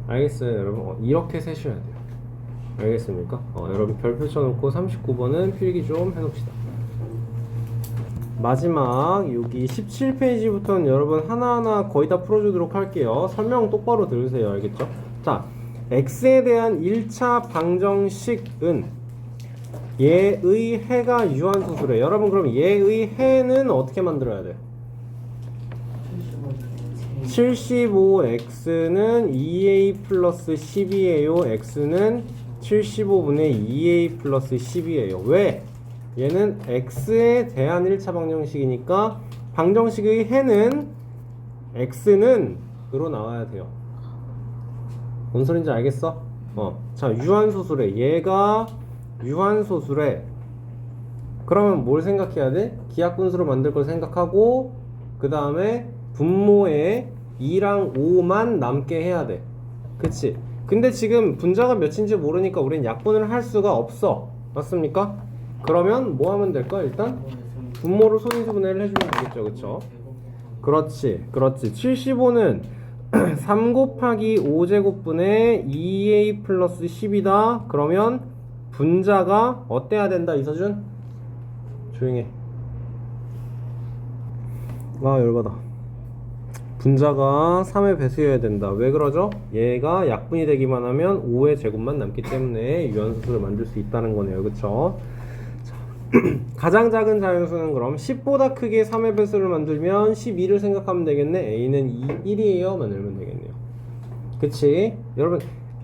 알겠어요 여러분? 이렇게 세셔야 돼요. 알겠습니까? 여러분 별표 쳐놓고 39번은 필기 좀 해놓읍시다. 마지막 여기 17페이지부터는 여러분 하나하나 거의 다 풀어주도록 할게요. 설명 똑바로 들으세요. 알겠죠? 자, x에 대한 1차 방정식은 얘의 해가 유한소수래. 여러분 그럼 얘의 해는 어떻게 만들어야 돼요? 75x는 2a 플러스 10이에요. x는 75분의 2a 플러스 10이에요. 왜? 얘는 x에 대한 1차 방정식이니까 방정식의 해는 x는 으로 나와야 돼요. 뭔 소린지 알겠어? 자, 유한소수래. 얘가 유한소수래. 그러면 뭘 생각해야 돼? 기하분수로 만들 걸 생각하고 그 다음에 분모에 2랑 5만 남게 해야 돼. 그치? 근데 지금 분자가 몇인지 모르니까 우린 약분을 할 수가 없어. 맞습니까? 그러면 뭐 하면 될까? 일단 분모로 소인수분해를 해주면 되겠죠. 그쵸? 그렇지 75는 3 곱하기 5제곱분의 2a 플러스 10이다. 그러면 분자가 어때야 된다 이서준? 조용해. 열받아. 분자가 3의 배수여야 된다. 왜 그러죠? 얘가 약분이 되기만 하면 5의 제곱만 남기 때문에 유한소수를 만들 수 있다는 거네요. 그쵸? 자, 가장 작은 자연수는 그럼 10보다 크게 3의 배수를 만들면 12를 생각하면 되겠네. a는 1이에요 만들면 되겠네요. 그치? 여러분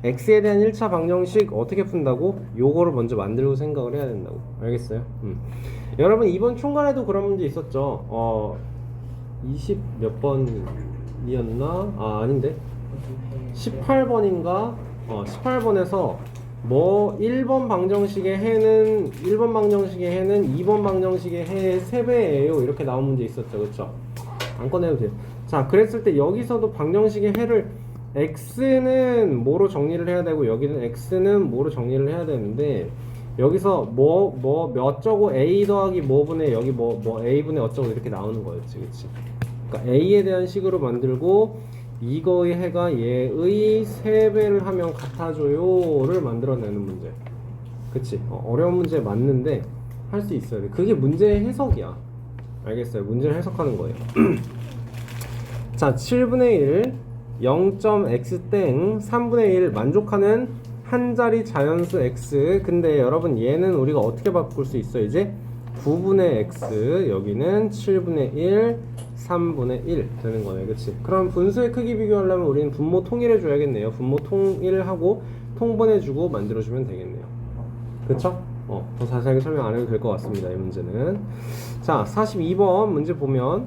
x에 대한 1차 방정식 어떻게 푼다고? 요거를 먼저 만들고 생각을 해야 된다고. 알겠어요? 여러분 이번 총괄에도 그런 문제 있었죠. 20 몇 번이었나? 아닌데 18번인가? 18번에서 뭐 1번 방정식의 해는 1번 방정식의 해는 2번 방정식의 해의 3배예요 이렇게 나온 문제 있었죠. 그쵸? 안 꺼내도 돼요. 자, 그랬을 때 여기서도 방정식의 해를 x는 뭐로 정리를 해야 되고 여기는 x는 뭐로 정리를 해야 되는데 여기서 몇 저고 a 더하기 뭐분의 여기 뭐 a분의 어쩌고 이렇게 나오는 거였지. 그치? 그러니까 a에 대한 식으로 만들고 이거의 해가 얘의 3배를 하면 같아져요를 만들어내는 문제. 그치? 어려운 문제 맞는데 할 수 있어야 돼. 그게 문제의 해석이야. 알겠어요? 문제를 해석하는 거예요. 자, 7분의 1 0.x땡 3분의 1 만족하는 한 자리 자연수 x. 근데 여러분 얘는 우리가 어떻게 바꿀 수 있어? 이제 9분의 x, 여기는 7분의 1 3분의 1 되는 거네. 그치? 그럼 분수의 크기 비교하려면 우리는 분모 통일해 줘야겠네요. 분모 통일하고 통분해 주고 만들어 주면 되겠네요. 그쵸? 더 자세하게 설명 안 해도 될 것 같습니다. 이 문제는. 자, 42번 문제 보면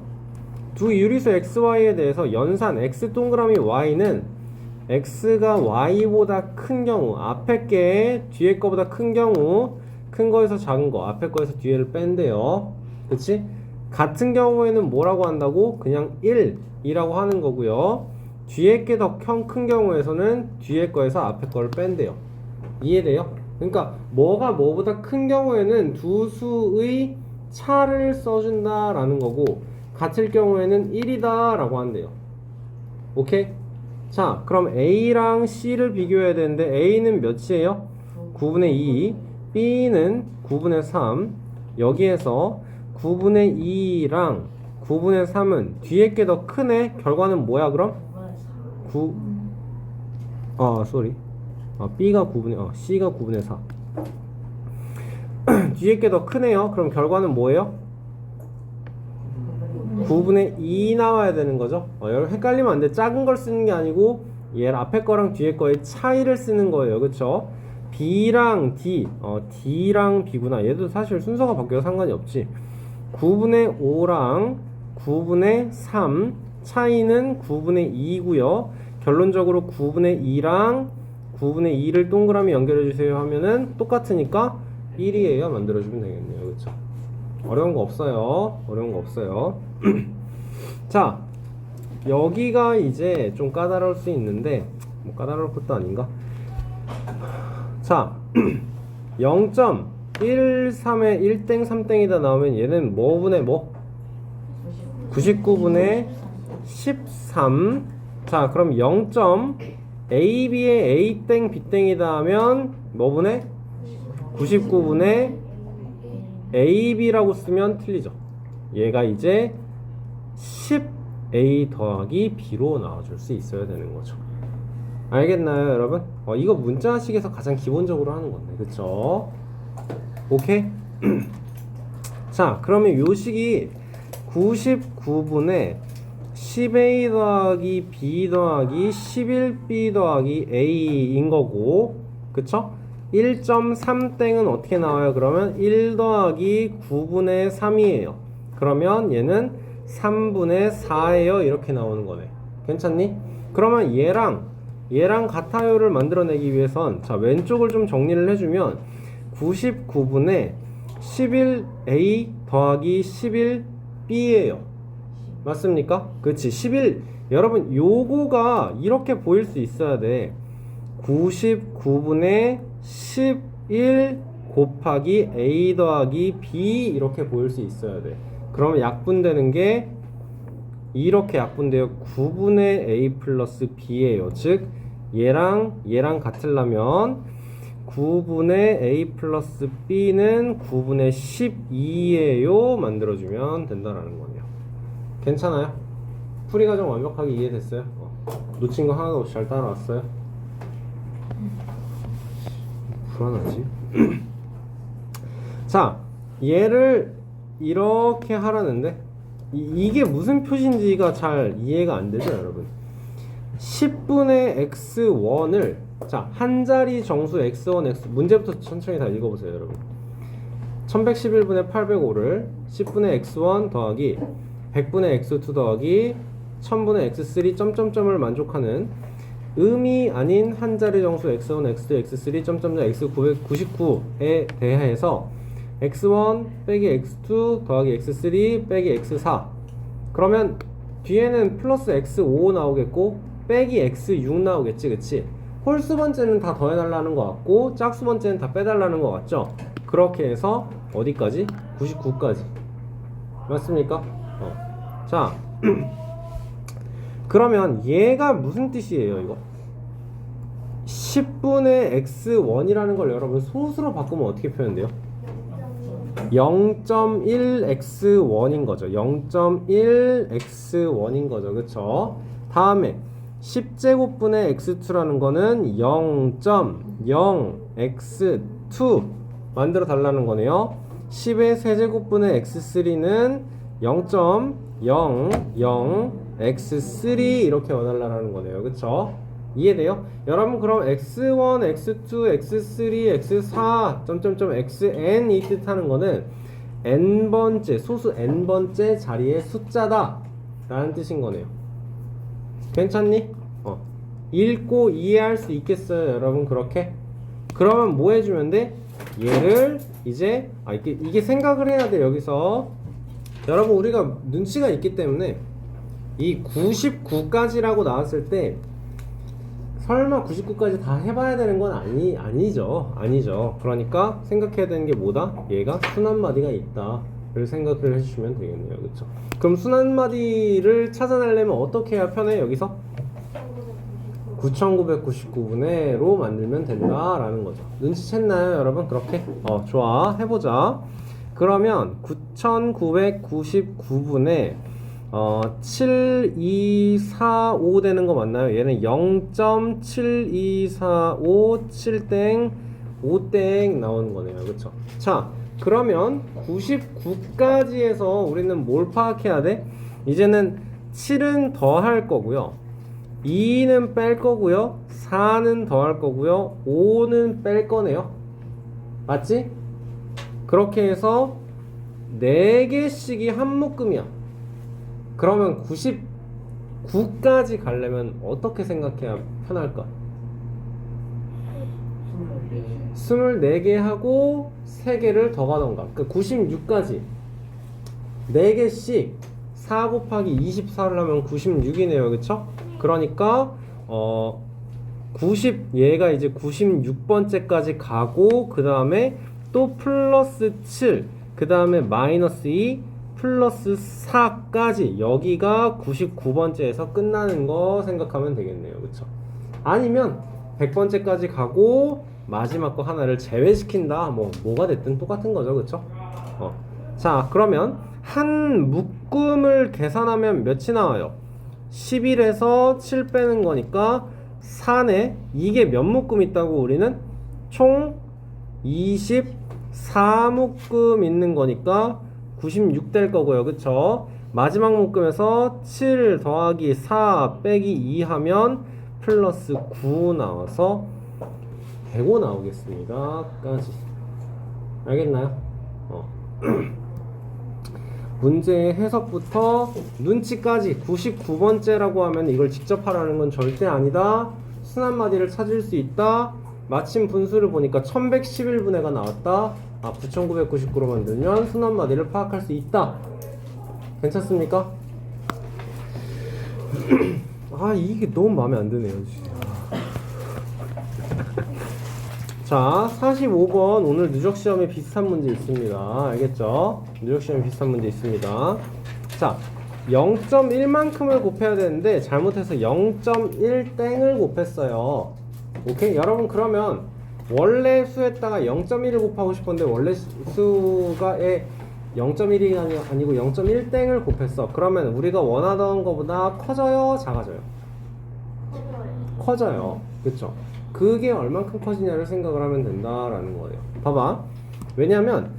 두 유리수 xy에 대해서 연산 x 동그라미 y는 x가 y보다 큰 경우, 앞에 게 뒤에 거보다 큰 경우, 큰 거에서 작은 거, 앞에 거에서 뒤에를 뺀대요. 그치? 같은 경우에는 뭐라고 한다고? 그냥 1이라고 하는 거고요. 뒤에 게 더 큰 경우에서는 뒤에 거에서 앞에 거를 뺀대요. 이해돼요? 그러니까 뭐가 뭐보다 큰 경우에는 두 수의 차를 써준다라는 거고, 같을 경우에는 1이다 라고 한대요. 오케이? 자, 그럼 A랑 C를 비교해야 되는데 A는 몇이에요? 9분의 2, B는 9분의 3. 여기에서 9분의 2랑 9분의 3은 뒤에 게 더 크네? 결과는 뭐야 그럼? B가 9분의, C가 9분의 4. 뒤에 게 더 크네요. 그럼 결과는 뭐예요? 9분의 2 나와야 되는 거죠. 여러분 헷갈리면 안 돼. 작은 걸 쓰는 게 아니고 얘 앞에 거랑 뒤에 거의 차이를 쓰는 거예요. 그쵸? B랑 D, D랑 B구나. 얘도 사실 순서가 바뀌어서 상관이 없지. 9분의 5랑 9분의 3 차이는 9분의 2고요. 결론적으로 9분의 2랑 9분의 2를 동그라미 연결해 주세요 하면은 똑같으니까 1이에요. 만들어주면 되겠네요. 그쵸? 어려운 거 없어요. 어려운 거 없어요. 자, 여기가 이제 좀 까다로울 수 있는데, 뭐 까다로울 것도 아닌가? 자, 0.13에 1땡 3땡이다 나오면 얘는 뭐분의 뭐? 99분의 13. 자, 그럼 0. AB에 A땡 B땡이다 하면 뭐분의? 99분의 AB라고 쓰면 틀리죠. 얘가 이제 10A 더하기 B로 나와줄 수 있어야 되는 거죠. 알겠나요, 여러분? 이거 문자식에서 가장 기본적으로 하는 건데, 그쵸? 오케이? 자, 그러면 요 식이 99분의 10A 더하기 B 더하기 11B 더하기 A인 거고, 그쵸? 1.3땡은 어떻게 나와요? 그러면 1 더하기 9분의 3이에요. 그러면 얘는 3분의 4예요. 이렇게 나오는 거네. 괜찮니? 그러면 얘랑 같아요를 만들어내기 위해선, 자, 왼쪽을 좀 정리를 해주면 99분의 11A 더하기 11B예요. 맞습니까? 그렇지. 11. 여러분 요거가 이렇게 보일 수 있어야 돼. 99분의 11 곱하기 A 더하기 B 이렇게 보일 수 있어야 돼. 그러면 약분되는 게 이렇게 약분돼요. 9분의 A 플러스 B예요. 즉 얘랑 같으려면 9분의 A 플러스 B는 9분의 12예요 만들어주면 된다라는 거네요. 괜찮아요? 풀이 과정 완벽하게 이해됐어요? 놓친 거 하나도 없이 잘 따라왔어요? 불안하지? 자, 얘를 이렇게 하라는데 이게 무슨 표시인지가 잘 이해가 안 되죠, 여러분? 10분의 x1을 자, 한 자리 정수 x1, x 문제부터 천천히 다 읽어보세요, 여러분. 1111분의 805를 10분의 x1 더하기 100분의 x2 더하기 1000분의 x3 점점점을 만족하는 음이 아닌 한 자리 정수 x1, x2, x3 점점점 x999에 대해서 x1 빼기 x2 더하기 x3 빼기 x4 그러면 뒤에는 플러스 x5 나오겠고 빼기 x6 나오겠지, 그치? 홀수 번째는 다 더해달라는 것 같고 짝수 번째는 다 빼달라는 것 같죠? 그렇게 해서 어디까지? 99까지 맞습니까? 자 그러면 얘가 무슨 뜻이에요 이거? 10분의 x1이라는 걸 여러분 소수로 바꾸면 어떻게 표현돼요? 0.1x1인 거죠. 0.1x1인 거죠. 그쵸? 다음에 10제곱분의 x2라는 거는 0.0x2 만들어 달라는 거네요. 10의 세제곱분의 x3는 0.00x3 이렇게 원하려는 거네요. 그쵸? 이해돼요? 여러분 그럼 x1, x2, x3, x4, xn 이 뜻하는 거는 n번째, 소수 n번째 자리의 숫자다 라는 뜻인 거네요. 괜찮니? 읽고 이해할 수 있겠어요 여러분 그렇게? 그러면 뭐 해주면 돼? 얘를 이제 이게 생각을 해야 돼 여기서. 여러분 우리가 눈치가 있기 때문에 이 99까지라고 나왔을 때 설마 99까지 다 해봐야 되는 건 아니죠. 그러니까 생각해야 되는 게 뭐다? 얘가 순한마디가 있다를 생각을 해주시면 되겠네요. 그쵸? 그럼 순한마디를 찾아내려면 어떻게 해야 편해? 여기서 9999분의로 만들면 된다라는 거죠. 눈치챘나요 여러분? 그렇게? 좋아. 해보자. 그러면 9999분의 7245 되는 거 맞나요? 얘는 0.7245 7땡 5땡 나오는 거네요. 그쵸? 자, 그러면 99까지 해서 우리는 뭘 파악해야 돼? 이제는 7은 더할 거고요. 2는 뺄 거고요. 4는 더할 거고요. 5는 뺄 거네요. 맞지? 그렇게 해서 4개씩이 한 묶음이야. 그러면 99까지 가려면 어떻게 생각해야 편할까? 24개 하고 3개를 더 가던가. 그러니까 96까지 4개씩 4 곱하기 24를 하면 96이네요. 그쵸? 그러니까 얘가 이제 96번째까지 가고 그 다음에 또 플러스 7 그 다음에 마이너스 2 플러스 4까지 여기가 99번째에서 끝나는 거 생각하면 되겠네요. 그쵸? 아니면 100번째까지 가고 마지막 거 하나를 제외시킨다. 뭐가 됐든 똑같은 거죠. 그쵸? 자, 그러면 한 묶음을 계산하면 몇이 나와요? 11에서 7 빼는 거니까 4네. 이게 몇 묶음 있다고 우리는? 총 24묶음 있는 거니까 96 될 거고요. 그쵸? 마지막 묶음에서 7 더하기 4 빼기 2 하면 플러스 9 나와서 105 나오겠습니다. 까지. 알겠나요? 문제의 해석부터 눈치까지 99번째라고 하면 이걸 직접 하라는 건 절대 아니다. 순한마디를 찾을 수 있다. 마침 분수를 보니까 1111분의가 나왔다. 9999로 만들면 순한마디를 파악할 수 있다. 괜찮습니까? 이게 너무 마음에 안 드네요. 자, 45번 오늘 누적시험에 비슷한 문제 있습니다. 알겠죠? 누적시험에 비슷한 문제 있습니다. 자, 0.1만큼을 곱해야 되는데 잘못해서 0.1땡을 곱했어요. 오케이? 여러분 그러면 원래 수에다가 0.1을 곱하고 싶었는데 원래 수가 0.1이 아니고 0.1땡을 곱했어. 그러면 우리가 원하던 것보다 커져요? 작아져요? 커져요. 그쵸? 그게 얼만큼 커지냐를 생각을 하면 된다라는 거예요. 봐봐. 왜냐면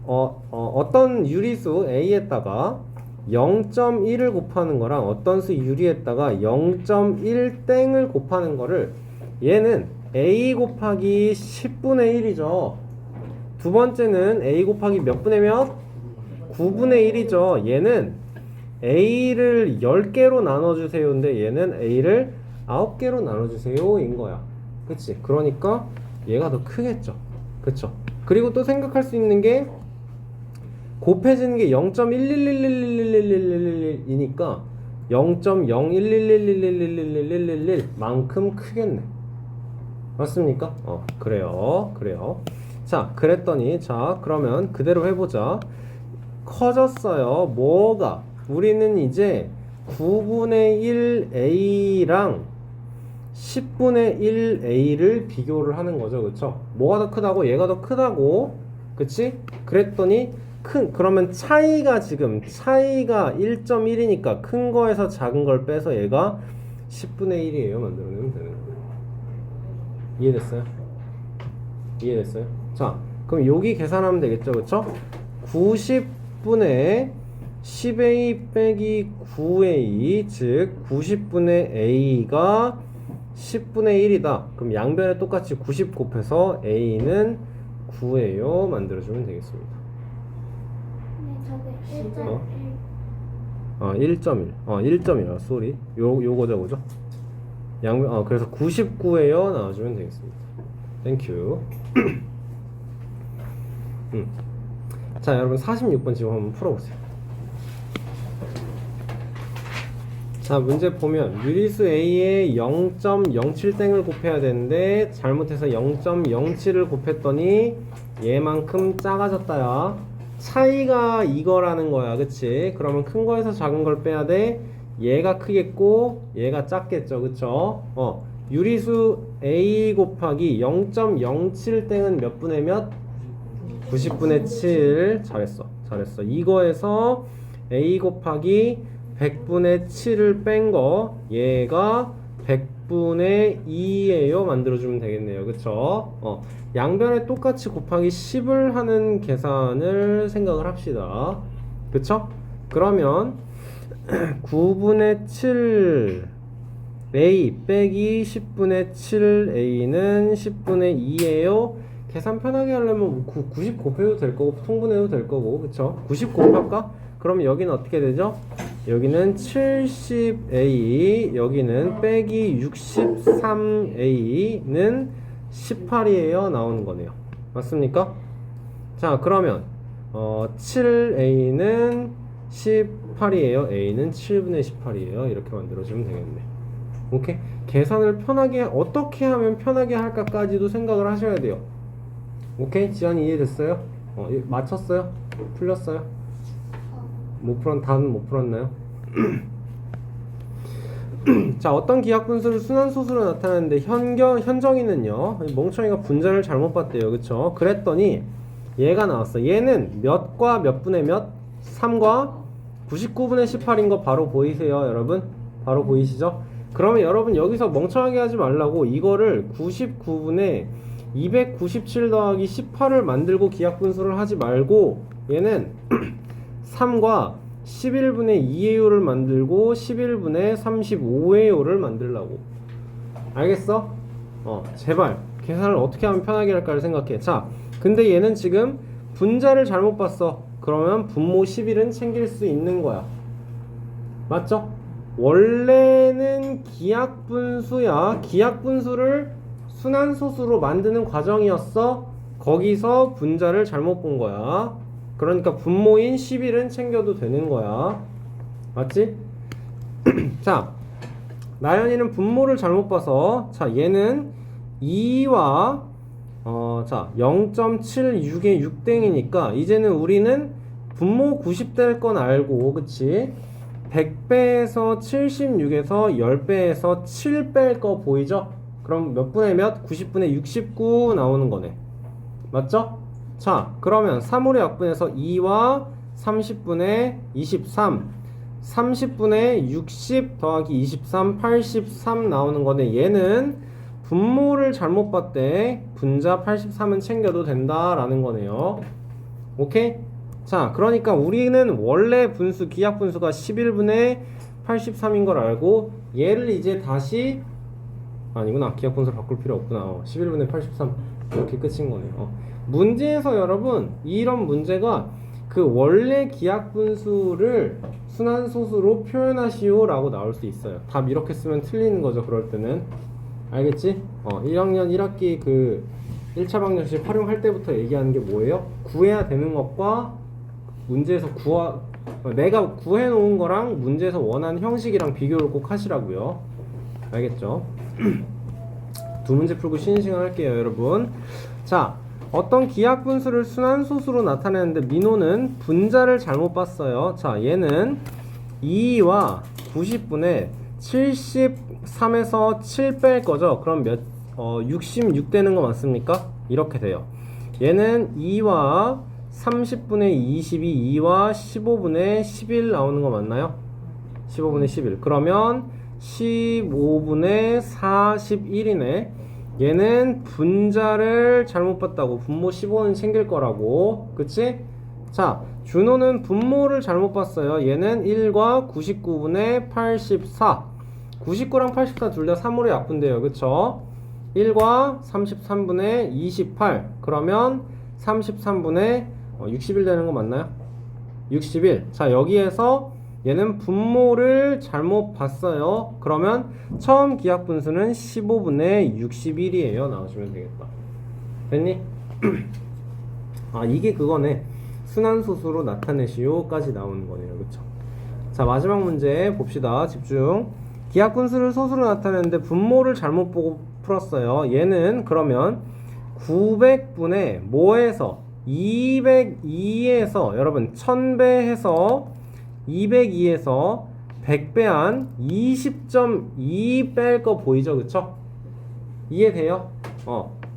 어떤 유리수 A에다가 0.1을 곱하는 거랑 어떤 수 유리에다가 0.1땡을 곱하는 거를 얘는 A 곱하기 10분의 1이죠. 두 번째는 A 곱하기 몇 분의 몇? 9분의 1이죠. 얘는 A를 10개로 나눠주세요. 근데 얘는 A를 9개로 나눠주세요. 인 거야. 그치? 그러니까 얘가 더 크겠죠. 그쵸? 그리고 또 생각할 수 있는 게 곱해지는 게 0.111111111이니까 0.0111111111 만큼 크겠네. 맞습니까? 그래요. 자, 그랬더니 자, 그러면 그대로 해보자. 커졌어요. 뭐가? 우리는 이제 9분의 1a랑 10분의 1a를 비교를 하는 거죠. 그쵸? 뭐가 더 크다고? 얘가 더 크다고. 그치? 그랬더니 그러면 차이가 1.1이니까 큰 거에서 작은 걸 빼서 얘가 10분의 1이에요. 만들어내면 되는 거예요. 이해됐어요? 이해됐어요? 자, 그럼 여기 계산하면 되겠죠. 그쵸? 90분의 10a 빼기 9a, 즉 90분의 a가 10분의 1이다. 그럼 양변에 똑같이 90 곱해서 a는 9예요. 만들어주면 되겠습니다. 네, 저게 1.1. 1.1. 1.1. 쏘리. 요거죠, 그죠? 그래서 99예요. 나와주면 되겠습니다. 땡큐. 자, 여러분 46번 지금 한번 풀어보세요. 자, 문제 보면 유리수 A에 0.07땡을 곱해야 되는데 잘못해서 0.07을 곱했더니 얘만큼 작아졌다야. 차이가 이거라는 거야. 그치? 그러면 큰 거에서 작은 걸 빼야 돼. 얘가 크겠고 얘가 작겠죠. 그쵸? 유리수 A 곱하기 0.07땡은 몇 분의 몇? 90분의 7. 잘했어. 이거에서 A 곱하기 100분의 7을 뺀 거 얘가 100분의 2예요. 만들어주면 되겠네요. 그쵸? 양변에 똑같이 곱하기 10을 하는 계산을 생각을 합시다. 그쵸? 그러면 9분의 7 A 빼기 10분의 7 A는 10분의 2예요. 계산 편하게 하려면 90 곱해도 될 거고 통분해도 될 거고. 그쵸? 90 곱할까? 그럼 여기는 어떻게 되죠? 여기는 70A, 여기는 빼기 63A는 18이에요. 나오는 거네요. 맞습니까? 자, 그러면 7A는 18이에요. A는 7분의 18이에요. 이렇게 만들어주면 되겠네. 오케이? 계산을 편하게 어떻게 하면 편하게 할까까지도 생각을 하셔야 돼요. 오케이? 지안이 이해됐어요? 맞췄어요? 풀렸어요? 답은 못 풀었나요? 자, 어떤 기하분수를 순환소수로 나타내는데 현정이는요, 멍청이가 분자를 잘못 봤대요. 그쵸? 그랬더니 얘가 나왔어. 얘는 몇과 몇 분의 몇? 3과 99분의 18인 거 바로 보이세요, 여러분? 바로 보이시죠? 그러면 여러분 여기서 멍청하게 하지 말라고 이거를 99분의 297 더하기 18을 만들고 기하분수를 하지 말고 얘는 3과 11분의 2의요를 만들고 11분의 35의요를 만들라고. 알겠어? 제발 계산을 어떻게 하면 편하게 할까를 생각해. 자, 근데 얘는 지금 분자를 잘못 봤어. 그러면 분모 11은 챙길 수 있는 거야. 맞죠? 원래는 기하분수야. 기하분수를 순환소수로 만드는 과정이었어. 거기서 분자를 잘못 본 거야. 그러니까 분모인 11은 챙겨도 되는 거야. 맞지? 자, 나연이는 분모를 잘못 봐서 자, 얘는 2와 0.76의 6땡이니까 이제는 우리는 분모 90 될 건 알고, 그치? 100배에서 76에서 10배에서 7 뺄 거 보이죠? 그럼 몇 분의 몇? 90분의 69 나오는 거네. 맞죠? 자, 그러면 3홀의 약분에서 2와 30분의 23 30분의 60 더하기 23 83 나오는 거네. 얘는 분모를 잘못 봤대. 분자 83은 챙겨도 된다라는 거네요. 오케이? 자, 그러니까 우리는 원래 분수 기하분수가 11분의 83인 걸 알고 얘를 이제 다시 아니구나. 기하분수를 바꿀 필요 없구나. 11분의 83 이렇게 끝인 거네요. 문제에서 여러분 이런 문제가 그 원래 기하분수를 순환소수로 표현하시오 라고 나올 수 있어요. 답 이렇게 쓰면 틀리는 거죠. 그럴 때는 알겠지? 1학년 1학기 그 1차 방정식 활용할 때부터 얘기하는 게 뭐예요? 구해야 되는 것과 문제에서 내가 구해 놓은 거랑 문제에서 원하는 형식이랑 비교를 꼭 하시라고요. 알겠죠? 두 문제 풀고 쉬는 시간 할게요, 여러분. 자, 어떤 기하분수를 순환소수로 나타내는데 민호는 분자를 잘못 봤어요. 자, 얘는 2와 90분에 73에서 7 뺄 거죠. 그럼 66 되는 거 맞습니까? 이렇게 돼요. 얘는 2와 30분의 22, 2와 15분의 11 나오는 거 맞나요? 15분의 11. 그러면 15분의 41이네. 얘는 분자를 잘못 봤다고. 분모 15는 챙길 거라고. 그치? 자, 준호는 분모를 잘못 봤어요. 얘는 1과 99분의 84. 99랑 84 둘 다 3으로 약분돼요. 그쵸? 1과 33분의 28. 그러면 33분의 61 되는 거 맞나요? 61. 자, 여기에서 얘는 분모를 잘못 봤어요. 그러면 처음 기하분수는 15분의 61이에요. 나오시면 되겠다. 됐니? 아, 이게 그거네. 순환소수로 나타내시오까지 나오는 거네요. 그쵸? 자, 마지막 문제 봅시다. 집중. 기하분수를 소수로 나타내는데 분모를 잘못 보고 풀었어요. 얘는 그러면 900분의 뭐에서 202에서 여러분 1000배 해서 202에서 100배한 20.2 뺄 거 보이죠? 그쵸? 이해돼요?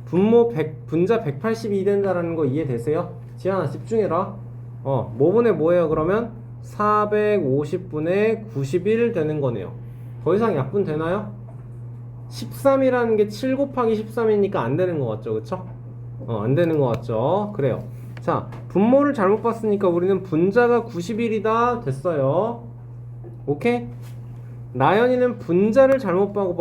분모 100, 분자 182 된다라는 거 이해되세요? 지안아 집중해라. 뭐분의 뭐예요? 그러면 450분의 91 되는 거네요. 더 이상 약분 되나요? 13이라는 게 7 곱하기 13이니까 안 되는 거 같죠? 그쵸? 안 되는 거 같죠? 그래요. 자, 분모를 잘못 봤으니까 우리는 분자가 91이다 됐어요. 오케이? 나연이는 분자를 잘못 보고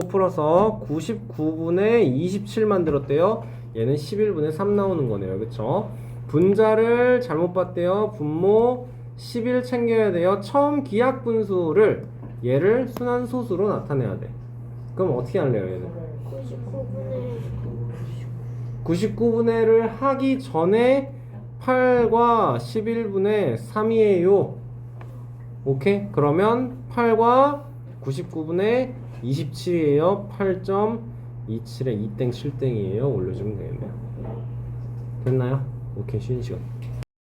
풀어서 99분의 27 만들었대요. 얘는 11분의 3 나오는 거네요. 그쵸? 분자를 잘못 봤대요. 분모 11 챙겨야 돼요. 처음 기하분수를 얘를 순환소수로 나타내야 돼. 그럼 어떻게 할래요, 얘는? 99분의를 하기 전에 8과 11분의 3이에요. 오케이? 그러면 8과 99분의 27이에요. 8.27에 2땡 7땡이에요. 올려주면 되겠네요. 됐나요? 오케이, 쉬는 시간.